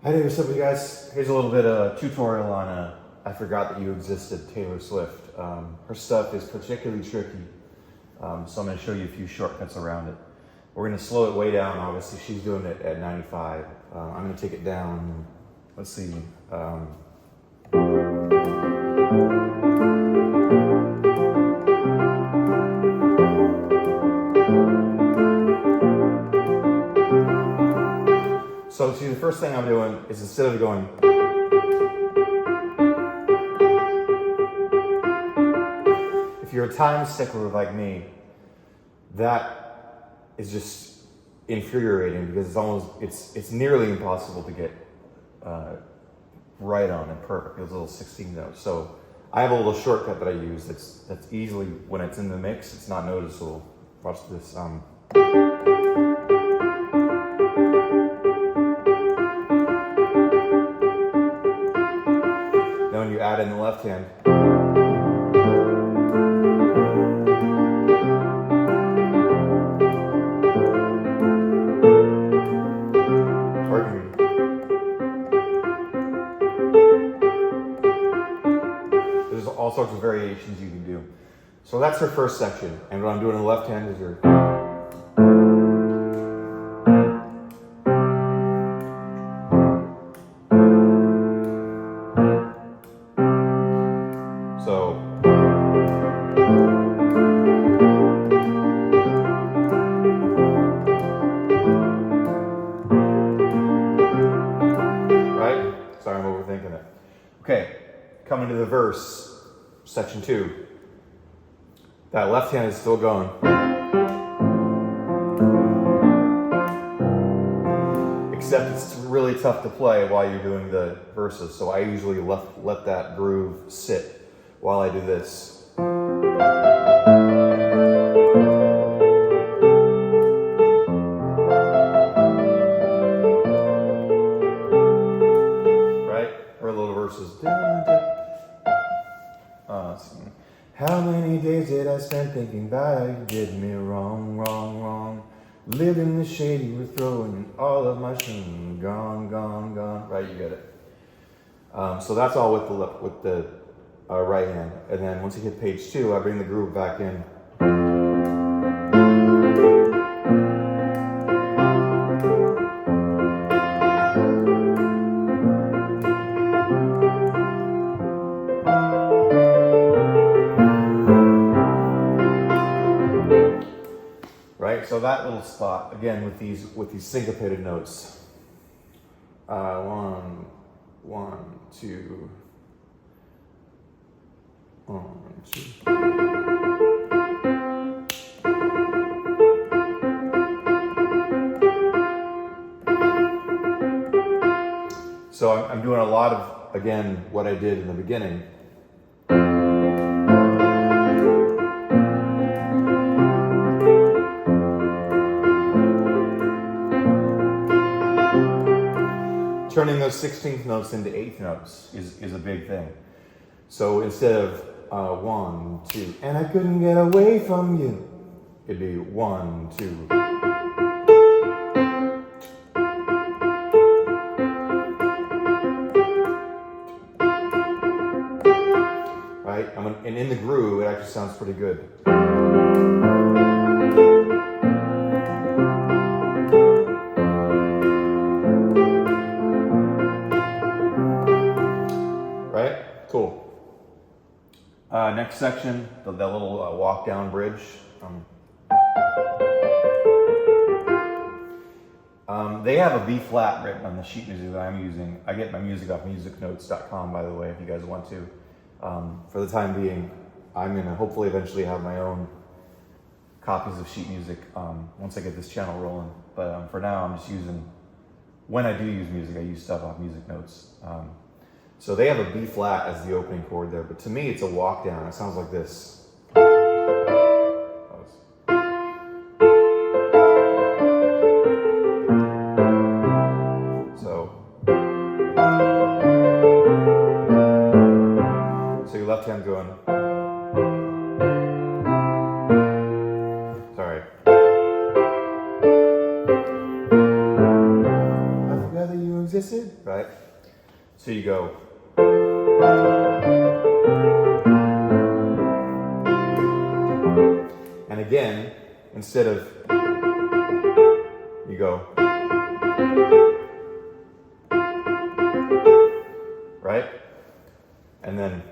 Hi there, what's up you guys? Here's a little bit of a tutorial on I Forgot That You Existed, Taylor Swift. Her stuff is particularly tricky, so I'm going to show you a few shortcuts around it. We're going to slow it way down, obviously she's doing it at 95. I'm going to take it down, let's see. So see, the first thing I'm doing is instead of going, if you're a time stickler like me, that is just infuriating because it's nearly impossible to get right on and perfect. Those little 16 notes. So I have a little shortcut that I use that's easily, when it's in the mix, it's not noticeable. Watch this. When you add in the left hand, there's all sorts of variations you can do. So that's her first section, and what I'm doing in the left hand is her. So, right? Sorry, I'm overthinking it. Okay, coming to the verse, section 2. That left hand is still going. Except it's really tough to play while you're doing the verses, so I usually let that groove sit while I do this. Right? Or little verses. How many days did I spend thinking about you did me wrong, wrong, wrong? Lived in the shade you were throwing all of my shame. Gone, gone, gone. Right, you get it. So that's all with the right hand. And then once you hit page 2, I bring the groove back in. Right, so that little spot again with these syncopated notes. 1, 2, 1, 2. So I'm doing a lot of, again, what I did in the beginning. Turning those 16th notes into 8th notes is a big thing. So instead of 1, 2, and I couldn't get away from you, it'd be 1, 2. Right? And in the groove, it actually sounds pretty good. Right? Cool. Next section, that little walk down bridge. They have a B flat written on the sheet music that I'm using. I get my music off musicnotes.com, by the way, if you guys want to. For the time being, I'm going to hopefully eventually have my own copies of sheet music once I get this channel rolling. But for now, I'm just using, when I do use music, I use stuff off music notes. So they have a B flat as the opening chord there, but to me it's a walk down. It sounds like this. So your left hand going. Sorry. I forgot that you existed. right? So you go. And again, instead of, you go. Right? And then,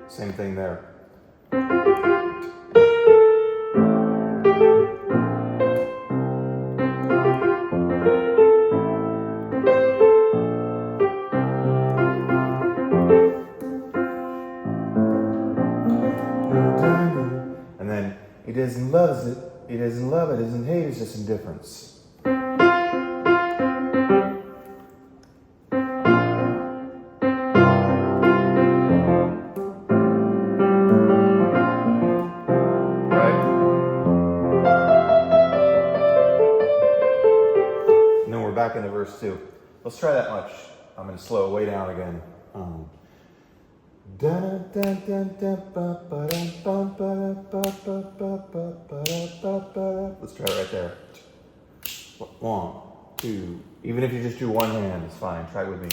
same thing there. And then, he doesn't love it, he doesn't love it, doesn't hate, it's just indifference. Back into verse 2. Let's try that much. I'm going to slow it way down again. Let's try it right there. 1, 2. Even if you just do one hand, it's fine. Try it with me.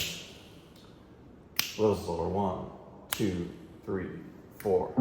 A little slower. 1, 2, 3, 4.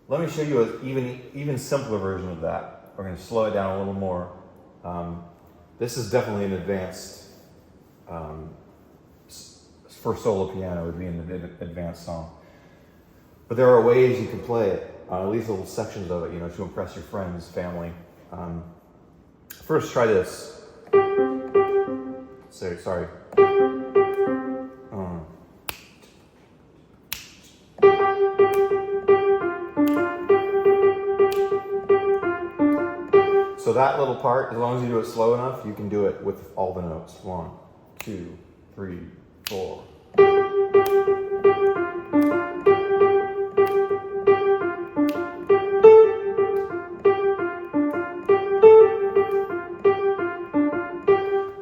Let me show you an even simpler version of that. We're going to slow it down a little more. This is definitely an advanced, for solo piano, it would be an advanced song. But there are ways you can play it, at least little sections of it, to impress your friends, family. First, try this. Sorry. So that little part, as long as you do it slow enough, you can do it with all the notes. 1, 2, 3, 4.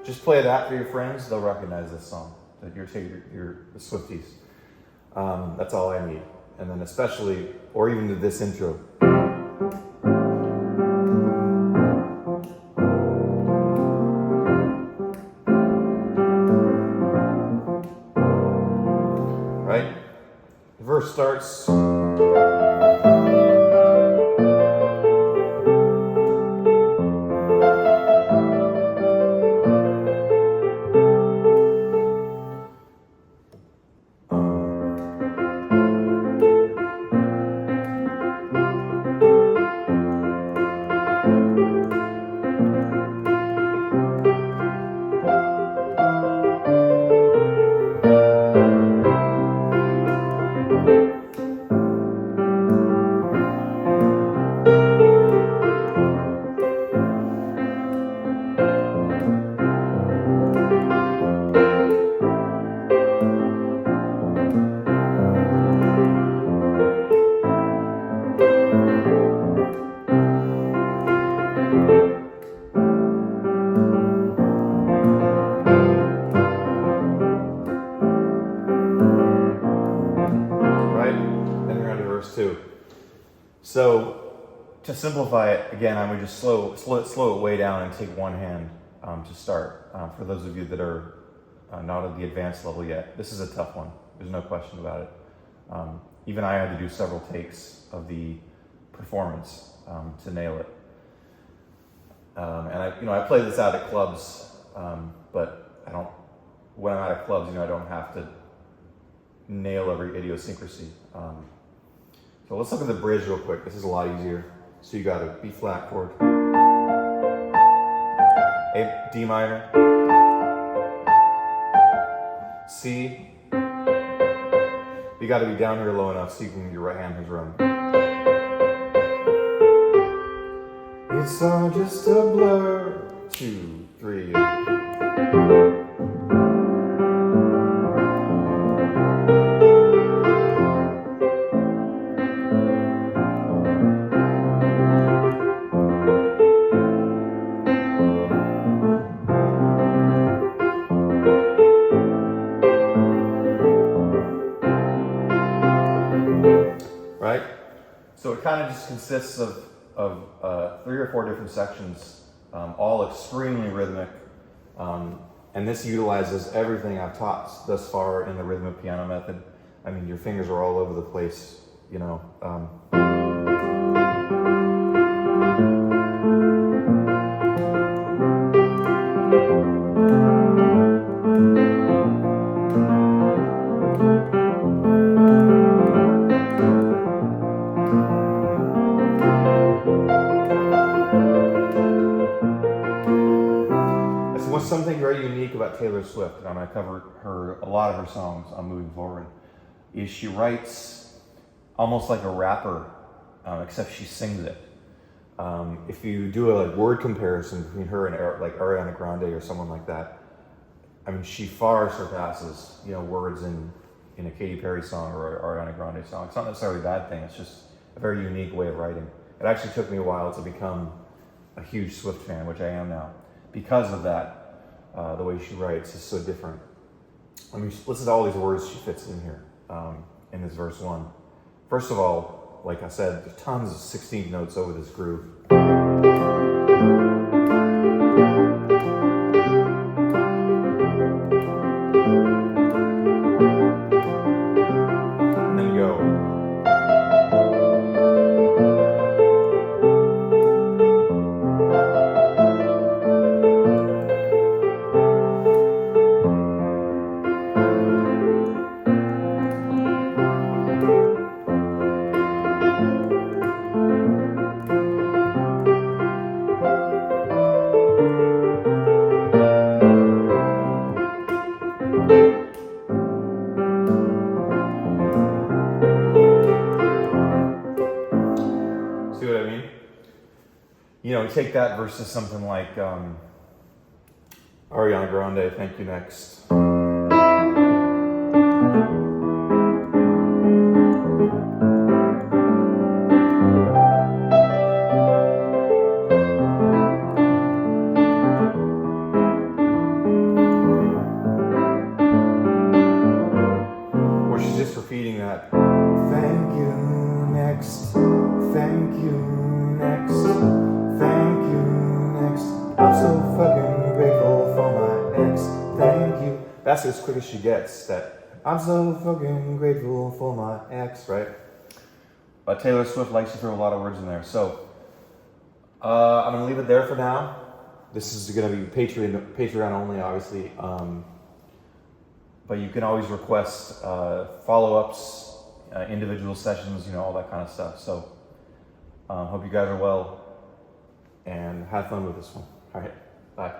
Just play that for your friends; they'll recognize this song. That you're the Swifties. That's all I need, and then especially, or even to this intro. Right? The verse starts. So to simplify it, again, I would just slow it way down and take one hand to start. For those of you that are not at the advanced level yet. This is a tough one. There's no question about it. Even I had to do several takes of the performance to nail it. And I play this out at clubs, but I don't. When I'm at clubs, I don't have to nail every idiosyncrasy. So let's look at the bridge real quick. This is a lot easier. So you got a B flat chord, A, D minor, C. You got to be down here low enough so you can your right hand has run. It's all just a blur. 2, 3. Right? So it kind of just consists of 3 or 4 different sections, all extremely rhythmic. And this utilizes everything I've taught thus far in the rhythmic piano method. I mean, your fingers are all over the place, What's something very unique about Taylor Swift, and I'm going to cover a lot of her songs moving forward, is she writes almost like a rapper, except she sings it. If you do a word comparison between her and like Ariana Grande or someone like that, I mean, she far surpasses words in a Katy Perry song or an Ariana Grande song. It's not necessarily a bad thing. It's just a very unique way of writing. It actually took me a while to become a huge Swift fan, which I am now, because of that. The way she writes is so different. I mean, listen to all these words she fits in here in this verse 1. First of all, like I said, there's tons of 16th notes over this groove. And then you go. See what I mean? Take that versus something like Ariana Grande, Thank You Next. Where she's just repeating that. Thank you next. Thank you next. Thank you next. I'm so fucking grateful for my ex. Thank you. That's as quick as she gets. That I'm so fucking grateful for my ex, right? Taylor Swift likes to throw a lot of words in there. So I'm gonna leave it there for now. This is gonna be Patreon only, obviously. But you can always request follow-ups, individual sessions, all that kind of stuff. So hope you guys are well and have fun with this one. All right, bye.